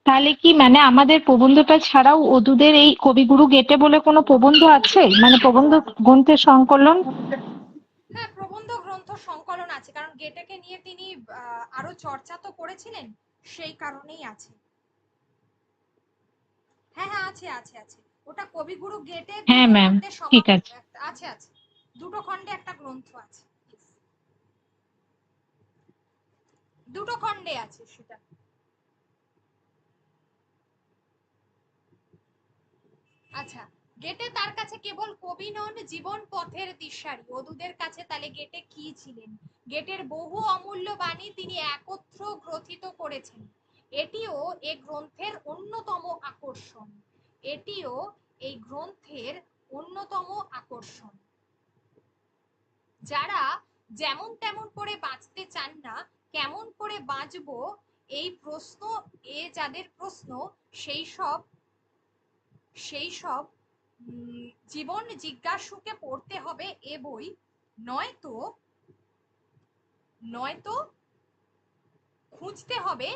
তাহলে কি মানে আমাদের প্রবন্ধটা ছাড়াও অদুদের এই কবিগুরু গেটে বলে কোনো প্রবন্ধ আছে, মানে প্রবন্ধ গ্রন্থের সংকলন? হ্যাঁ, প্রবন্ধ গ্রন্থ সংকলন আছে, কারণ গেটেকে নিয়ে তিনি আরো চর্চা তো করেছিলেন, সেই কারণেই আছে। হ্যাঁ হ্যাঁ, আছে আছে আছে। ওটা কবিগুরু গেটে হ্যাঁ দুটো ম্যাম, খণ্ডে ঠিক সমাপ্ত, আছে। আছে আছে, দুটো খণ্ডে একটা গ্রন্থ আছে। দুটো খণ্ডে আছে সেটা। আচ্ছা, গেটে তার কাছে কেবল কবি নন, জীবন পথের দিশারি। অদূদের কাছে তাহলে গেটে কি ছিলেন? গেটের বহু অমূল্য বাণী তিনি একত্র গ্রথিত করেছেন। এটিও এই গ্রন্থের অন্যতম আকর্ষণ। এটিও এই গ্রন্থের অন্যতম আকর্ষণ। যারা যেমন তেমন করে বাঁচতে চান না, কেমন করে বাঁচবো এই প্রশ্ন, যাদের প্রশ্ন, সেই সব সেই সব জীবন জিজ্ঞাসুকে পড়তে হবে এ বই, নয়তো নয়তো খুঁজতে হবে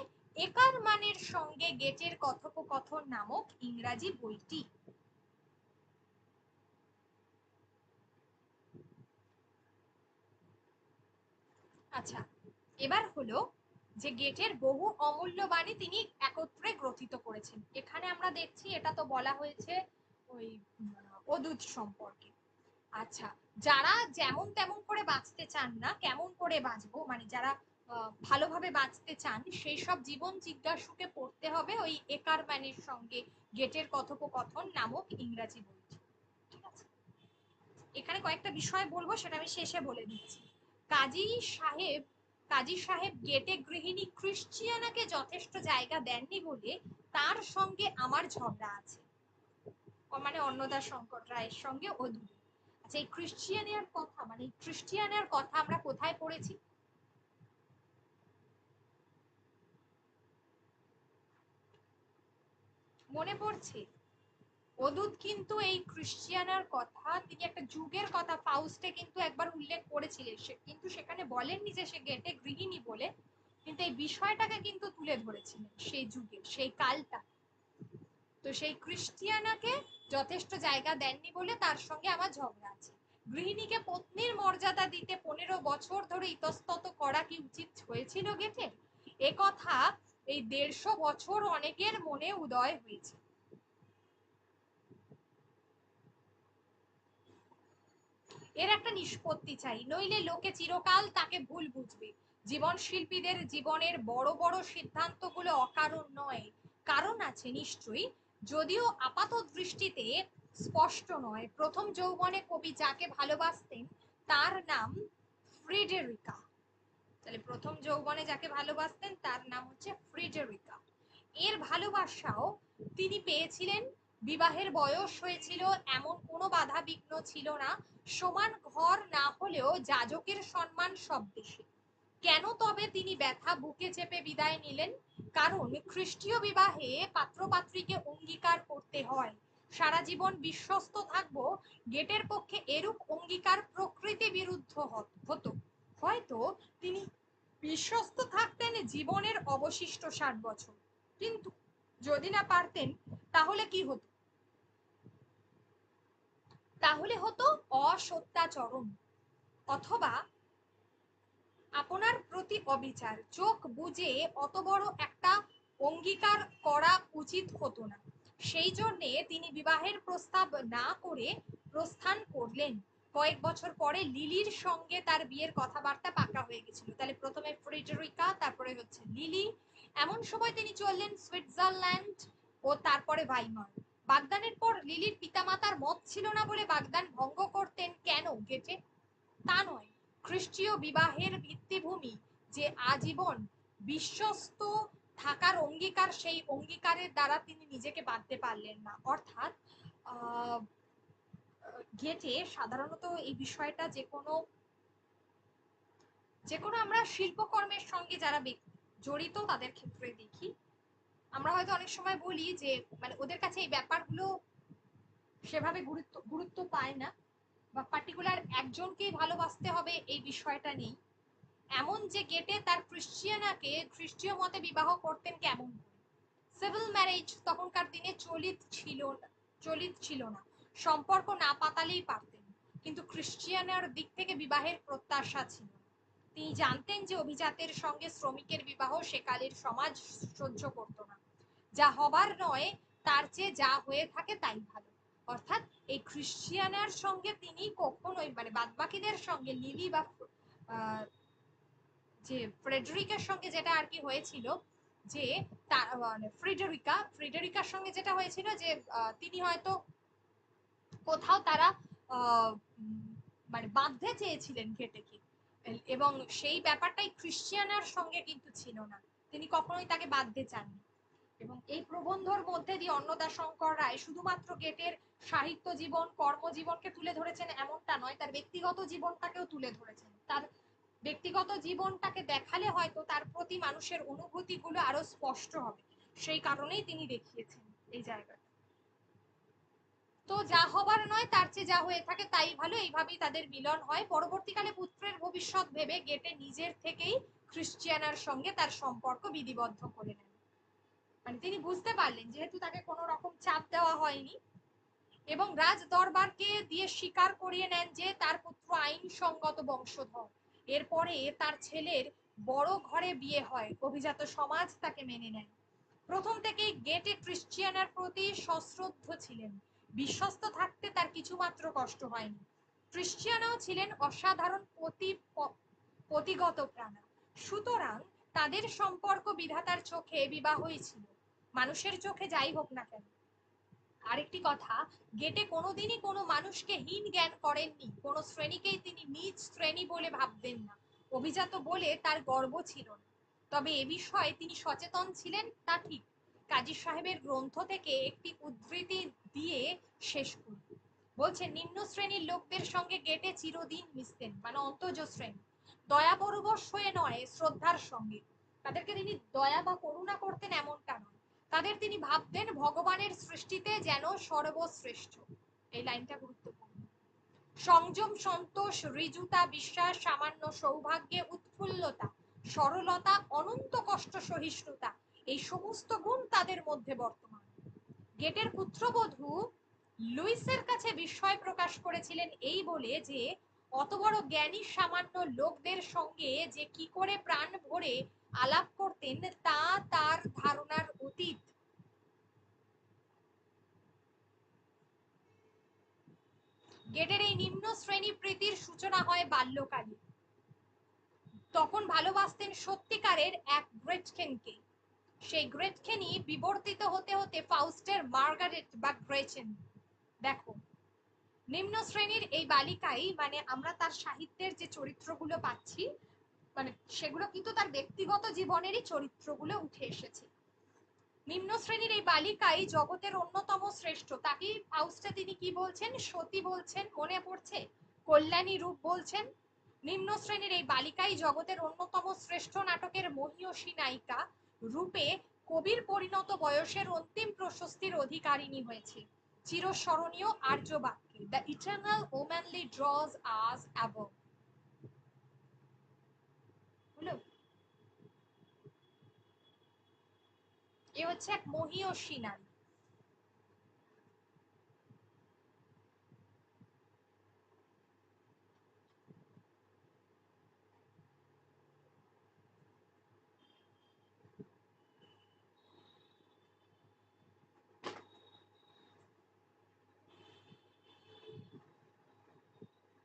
একারমানের সঙ্গে গেটের কথোপকথন নামক ইংরাজি বইটি। আচ্ছা, এবার হলো যে গেটের বহু অমূল্য বাণী তিনি একত্রে গ্রথিত করেছেন। এখানে আমরা দেখছি এটা তো বলা হয়েছে ওই অদূত সম্পর্কে। আচ্ছা, যারা যেমন তেমন করে বাঁচতে চান না, কেমন করে বাঁচবো, মানে যারা ভালোভাবে বাঁচতে চান, সেই সব জীবন জিজ্ঞাসুকে পড়তে হবে ওই একারম্যানের সঙ্গে গেটের কথোপকথন নামক ইংরাজি বইটি। ঠিক আছে, এখানে কয়েকটা বিষয় বলবো, সেটা আমি শেষে বলে দিচ্ছি। কাজী সাহেব কাজী সাহেব গেটে গৃহিণী ক্রিশ্চিয়ানাকে যথেষ্ট জায়গা দেননি বলে তার সঙ্গে আমার ঝগড়া আছে, মানে অন্নদা শঙ্কর রায়ের সঙ্গে অদূর। আচ্ছা, এই ক্রিশ্চিয়ানের কথা, মানে ক্রিশ্চিয়ানের কথা আমরা কোথায় পড়েছি? মনে পড়ছে? অদূত কিন্তু এই ক্রিশ্চিয়ানের কথা, তিনি একটা যুগের কথা ফাউস্টে কিন্তু একবার উল্লেখ করেছিলেন, সে কিন্তু সেখানে বলেননি যে সে গেটে গৃহিণী বলে, কিন্তু এই বিষয়টাকে কিন্তু তুলে ধরেছিলেন সেই যুগে, সেই কালটা। তো সেই ক্রিশ্চিয়ানাকে যথেষ্ট জায়গা দেননি বলে তার সঙ্গে আমার ঝগড়া আছে। গৃহিণীকে পত্নীর মর্যাদা দিতে 15 বছর ধরে ইতস্তত করা কি উচিত হয়েছিল গেটে? এ কথা এই 150 বছর অনেকের মনে উদয় হয়েছে। এর একটা নিষ্পত্তি চাই, নইলে লোকে চিরকাল তাকে ভুল বুঝবে। জীবন শিল্পীদের জীবনের বড় বড় সিদ্ধান্তগুলো অকারণ নয়, কারণ আছে নিশ্চয়ই, যদিও আপাত দৃষ্টিতে স্পষ্ট নয়। প্রথম যৌবনে কবি যাকে ভালোবাসতেন তার নাম ফ্রিডেরিকা। তাহলে প্রথম যৌবনে যাকে ভালোবাসতেন তার নাম হচ্ছে ফ্রিডেরিকা। এর ভালোবাসাও তিনি পেয়েছিলেন। বিবাহের বয়স হয়েছিল, এমন কোনো বাধা বিঘ্ন ছিল না। সমান ঘর না হলেও যাজকের সম্মান সব দেশে। কেন তবে তিনি ব্যথা বুকে চেপে বিদায় নিলেন? কারণ খ্রিস্টীয় বিবাহে পাত্রপাত্রীকে অঙ্গীকার করতে হয়। সারা জীবন বিশ্বস্ত থাকবো, গেটের পক্ষে এরূপ অঙ্গীকার প্রকৃতি বিরুদ্ধ হতো। হয়তো তিনি বিশ্বস্ত থাকতেন জীবনের অবশিষ্ট 60 বছর, কিন্তু যদি না পারতেন তাহলে কি হতো? তাহলে হতো অসত্যাচরণ, অথবা আপনার প্রতি অবিচার। চোখ বুজে অত বড় একটা অঙ্গীকার করা উচিত হতো না। সেই জন্যে তিনি বিবাহের প্রস্তাব না করে প্রস্থান করলেন। কয়েক বছর পরে লিলির সঙ্গে তার বিয়ের কথাবার্তা পাকা হয়ে গেছিল। তাহলে প্রথমে ফ্রিডেরিকা, তারপরে হচ্ছে লিলি। এমন সময় তিনি চললেন সুইজারল্যান্ড ও তারপরে ভাইমার। বাগদানের পর লিলির পিতামাতার মত ছিল না বলে বাগদান ভঙ্গ করতেন কেন গেটে? তা নয়, খ্রিস্টীয় বিবাহের ভিত্তিভূমি যে আজীবন বিশ্বস্ত থাকার অঙ্গীকার, সেই অঙ্গীকারের দ্বারা তিনি নিজেকে বাঁধতে পারলেন না। অর্থাৎ গেটে সাধারণত এই বিষয়টা যে কোনো আমরা শিল্পকর্মের সঙ্গে যারা জড়িত তাদের ক্ষেত্রে দেখি, আমরা হয়তো অনেক সময় বলি যে মানে ওদের কাছে এই ব্যাপারগুলো সেভাবে গুরুত্ব পায় না, বা পার্টিকুলার একজনকেই ভালোবাসতে হবে এই বিষয়টা নেই। এমন যে গেটে তার ক্রিশ্চিয়ানাকে খ্রিস্টীয় মতে বিবাহ করতেন কেমন। সিভিল ম্যারেজ তখনকার দিনে চলিত ছিল না, সম্পর্ক না পাতালেই পারতেন, কিন্তু ক্রিশ্চিয়ানের দিক থেকে বিবাহের প্রত্যাশা ছিল। তিনি জানতেন যে অভিজাতের সঙ্গে শ্রমিকের বিবাহ সেকালের সমাজ সহ্য করত না, যা হবার নয় তার চেয়ে যা হয়ে থাকে তাই ভালো। অর্থাৎ এই ক্রিশ্চিয়ানের সঙ্গে তিনি কখনোই মানে বাদবাকিদের সঙ্গে লিলি বা যে ফ্রেডরিকার সঙ্গে যেটা আর কি হয়েছিল, যে মানে ফ্রেডরিকার সঙ্গে যেটা হয়েছিল যে তিনি হয়তো কোথাও তারা মানে বাঁধতে চেয়েছিলেন গেটেকে, এবং সেই ব্যাপারটাই ক্রিশ্চিয়ানার সঙ্গে কিন্তু ছিল না, তিনি কখনোই তাকে বাঁধতে চাননি। এবং এই প্রবন্ধর মধ্যে দিয়ে অন্নদাশঙ্কর রায় শুধুমাত্র গেটের সাহিত্য জীবন কর্মজীবনকে তুলে ধরেছেন এমনটা নয়, তার ব্যক্তিগত জীবনটাকেও তুলে ধরেছেন। তার ব্যক্তিগত জীবনটাকে দেখালে হয়তো তার প্রতি মানুষের অনুভূতিগুলো আরো স্পষ্ট হবে, সেই কারণেই তিনি দেখিয়েছেন এই জায়গাটা। তো যা হবার নয় তার চেয়ে যা হয়ে থাকে তাই ভালো, এইভাবেই তাদের মিলন হয়। পরবর্তীকালে পুত্রের ভবিষ্যৎ ভেবে গেটে নিজের থেকেই ক্রিশ্চিয়ানার সঙ্গে তার সম্পর্ক বিধিবদ্ধ করে নেন। মানে তিনি বুঝতে পারলেন যেহেতু তাকে কোনো রকম চাপ দেওয়া হয়নি, এবং রাজ দরবারকে দিয়ে স্বীকার করিয়ে নেন যে তার পুত্র আইনসঙ্গত বংশধর। এরপরে তার ছেলের বড় ঘরে বিয়ে হয়, অভিজাত সমাজ তাকে মেনে নেয়। প্রথম থেকেই গেটে ক্রিশ্চিয়ানার প্রতি সশ্রদ্ধ ছিলেন, বিশ্বস্ত থাকতে তার কিছুমাত্র কষ্ট হয়নি। ক্রিশ্চিয়ানাও ছিলেন অসাধারণ পতিগত প্রাণা, সুতরাং তাদের সম্পর্ক বিধাতার চোখে বিবাহই ছিল, মানুষের চোখে যাই হোক না কেন। আরেকটি কথা, গেটে কোনোদিনই কোনো মানুষকে হীন জ্ঞান করেননি, কোনো শ্রেণীকেই তিনি নিজ শ্রেণী বলে ভাবতেন না, অভিজাত বলে তার গর্ব ছিল না। তবে এ বিষয়ে তিনি সচেতন ছিলেন তা ঠিক। কাজী সাহেবের গ্রন্থ থেকে একটি উদ্ধৃতি দিয়ে শেষ করি। বলছেন, নিম্ন শ্রেণীর লোকদের সঙ্গে গেটে চিরদিন মিশতেন, মানে অন্তজ শ্রেণী, দয়া পরবশ হয়ে নয়, শ্রদ্ধার সঙ্গে। তাদেরকে তিনি দয়া বা করুণা করতেন এমনটা নয়, তাদের তিনি ভাবতেন ভগবানের সৃষ্টিতে যেন সর্বশ্রেষ্ঠ। এই লাইনটা গুরুত্বপূর্ণ। সংযম, সন্তোষ, ঋজুতা, বিশ্বাস, সামান্য সৌভাগ্যে উৎফুল্লতা, সরলতা, অনন্ত কষ্ট সহিষ্ণুতা, এই সমস্ত গুণ তাদের মধ্যে বর্তমান। গেটের পুত্রবধূ লুইসের কাছে বিস্ময় প্রকাশ করেছিলেন এই বলে যে অত বড় জ্ঞানী সামান্য লোকদের সঙ্গে যে কি করে প্রাণ ভরে আলাপ করতেন তা তার ধারণার অতীত। গেটের এই নিম্ন শ্রেণী প্রীতির সূচনা হয় বাল্যকালে। তখন ভালোবাসতেন সত্যিকারের এক গ্রেটখেনকে। সেই গ্রেটখেনই বিবর্তিত হতে হতে ফাউস্টের মার্গারেট বা গ্রেচেন। দেখো, নিম্ন শ্রেণীর এই বালিকাই, মানে আমরা তার সাহিত্যের যে চরিত্রগুলো পাচ্ছি, মানে সেগুলো কিন্তু তার ব্যক্তিগত জীবনেরই চরিত্রগুলো উঠে এসেছে। নিম্ন শ্রেণীর এই বালিকাই জগতের অন্যতম শ্রেষ্ঠ, তাকেই ফাউস্টে তিনি কি বলছেন, সতী বলছেন, মনে পড়ছে, কল্যাণী রূপ বলছেন। নিম্ন শ্রেণীর এই বালিকাই জগতের অন্যতম শ্রেষ্ঠ নাটকের মহীয়সী নায়িকা রূপে কবির পরিণত বয়সের অন্তিম প্রশস্তির অধিকারিণী হয়েছে। চিরস্মরণীয় আর্য বাক্যে, the eternal womanly draws us above. হলো, এ হচ্ছে এক মহীয়সী নারী।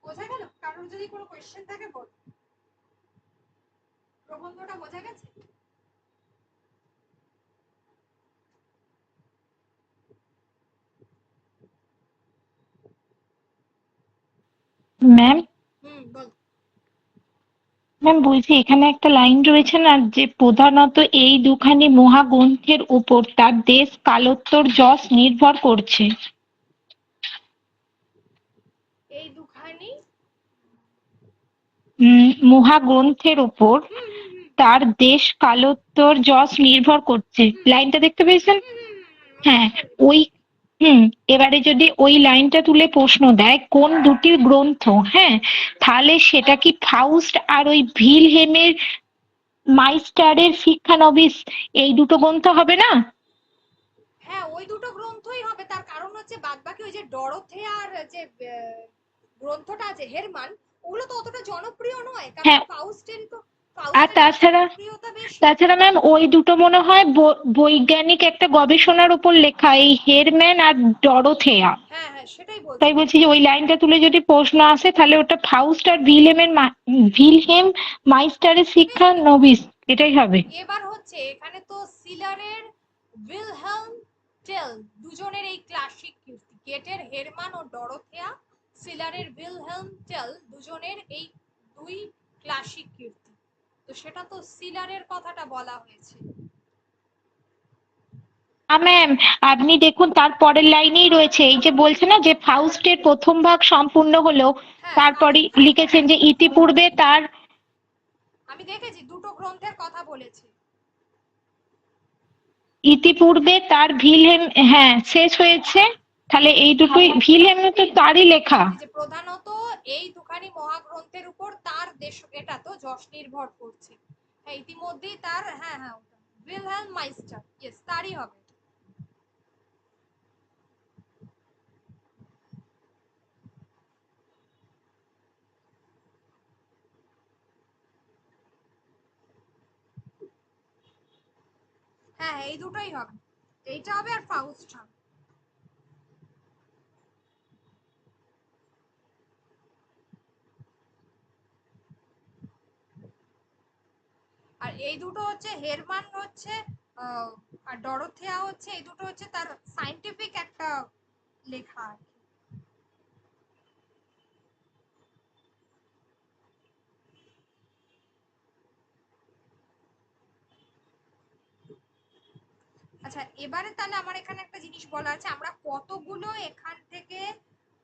বোঝা গেল? কারোর যদি কোনো কোয়েশ্চেন থাকে বল। প্রবন্ধটা বোঝা গেছে? ম্যাম, বল। ম্যাম বলছি এখানে একটা লাইন রয়েছে না, যে প্রধানত এই দুখানি মহাগ্রন্থের উপর তার দেশ কালোত্তর যশ নির্ভর করছে। এই দুখানি মহাগ্রন্থের উপর হুম হুম হুম তার দেশ কালোত্তর যশ নির্ভর করছে, হুম লাইনটা দেখতে পেয়েছেন? হুম হুম হুম, হ্যাঁ, বুঝতে পেরেছি। ওই এবারে যদি ওই লাইনটা তুলে প্রশ্ন দেয় কোন দুটি গ্রন্থ, হ্যাঁ, তাহলে সেটা কি ফাউস্ট আর ওই ভিলহেমের মাইস্টারের শিক্ষানবিশ, এই দুটো গ্রন্থ হবে না? হ্যাঁ, ওই দুটো গ্রন্থই হবে, তার কারণ হচ্ছে বাদবাকি ওই যে ডরোথেয়ার যে গ্রন্থটা আছে হেরমান, ওগুলো তো অতটা জনপ্রিয় নয়, কারণ হ্যাঁ, ফাউস্টের তো আর ফাউস্টের একটু তাছাড়া জনপ্রিয়তা বেশি। তাছাড়া ম্যাম ওই দুটো মনে হয় বৈজ্ঞানিক একটা গবেষণার উপর লেখা, এই হেরম্যান আর ডরোথেয়া। হ্যাঁ হ্যাঁ, সেটাই তাই বলছি। বলছি যে ওই লাইনটা তুলে যদি প্রশ্ন আসে তাহলে ওটা ফাউস্ট আর ভিলহেম মাইস্টারের শিক্ষা নবিস, এটাই হবে। এবার হচ্ছে এখানে তো সিলারের উইলহেলম টেল দুজনের এই ক্লাসিক কীর্তি, গেটের হেরমান ও ডরোথেয়া, সিলারের উইলহেলম টেল দুজনের এই দুই ক্লাসিক কীর্তি, তো সেটা তো সিলারের কথাটা বলা হয়েছে। ম্যাম আপনি দেখুন তার পরের লাইনেই রয়েছে, এই যে বলছে না যে ফাউস্টের প্রথম ভাগ সম্পূর্ণ হলো, হ্যাঁ, তারপরে লিখেছেন যে ইতিপূর্বে তার আমি দেখেছি দুটো গ্রন্থের কথা বলেছে। ইতিপূর্বে তার ভিলহেম, হ্যাঁ, শেষ হয়েছে, তাহলে এই দুটোই ভিলহেম তো তারই লেখা। এই যে প্রধানত এই দুখানি মহাগ্রন্থের উপর তার দেশ, এটা তো যশ নির্ভর করছে। হ্যাঁ, ইতিমধ্যেই তার, হ্যাঁ হ্যাঁ, উইলহেলম মাইস্টার, ইয়েস, তারই হবে। হ্যাঁ হ্যাঁ, এই দুটোই হবে, এইটা হবে আর ফাউস্ট হবে। আর এই দুটো হচ্ছে হেরমান হচ্ছে আর ডরোথেয়া হচ্ছে, এই দুটো হচ্ছে তার সায়েন্টিফিক একটা লেখা আর কি। আচ্ছা, এবারে তাহলে আমার এখানে একটা জিনিস বলা আছে, আমরা কতগুলো এখান থেকে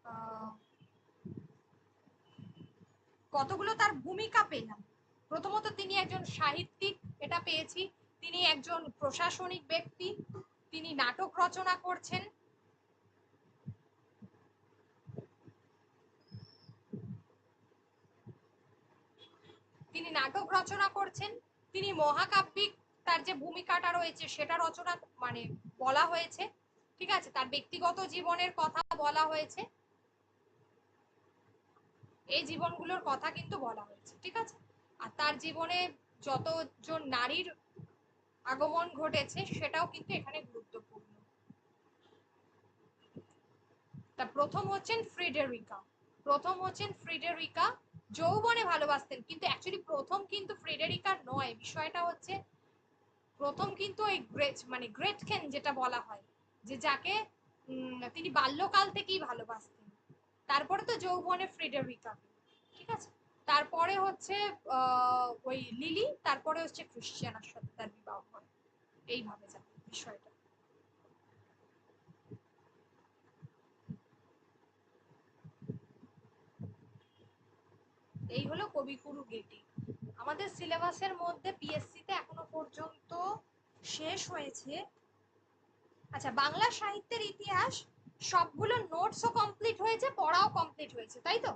আহ, কতগুলো তার ভূমিকা পেলাম। প্রথমত তিনি একজন সাহিত্যিক, এটা পেয়েছি। তিনি একজন প্রশাসনিক ব্যক্তি, তিনি নাটক রচনা করছেন, তিনি নাটক রচনা করছেন, তিনি মহাকাব্যিক, তার যে ভূমিকাটা রয়েছে সেটা রচনা মানে বলা হয়েছে, ঠিক আছে, তার ব্যক্তিগত জীবনের কথা বলা হয়েছে, এই জীবনগুলোর কথা কিন্তু বলা হয়েছে, ঠিক আছে। আর তার জীবনে যতজন নারীর আগমন ঘটেছে সেটাও কিন্তু এখানে গুরুত্বপূর্ণ। তা প্রথম হচ্ছেন ফ্রিডেরিকা, যৌবনে ভালোবাসতেন, কিন্তু অ্যাকচুয়ালি প্রথম কিন্তু ফ্রিডেরিকা নয়, বিষয়টা হচ্ছে প্রথম কিন্তু ওই গ্রেটকেন যেটা বলা হয়, যে যাকে তিনি বাল্যকাল থেকেই ভালোবাসতেন, তারপরে তো যৌবনে ফ্রিডেরিকা, ঠিক আছে। তারপরে হচ্ছে ওই লিলি, তারপরে হচ্ছে ক্রিশ্চিয়ানার সাথে তার বিবাহ হয়, এইভাবে যাবে বিষয়টা। এই হলো কবিগুরু গেটি। আমাদের সিলেবাসের মধ্যে পিএসসি তে এখনো পর্যন্ত শেষ হয়েছে। আচ্ছা, বাংলা সাহিত্যের ইতিহাস সবগুলো নোটসও কমপ্লিট হয়েছে, পড়াও কমপ্লিট হয়েছে, তাই তো?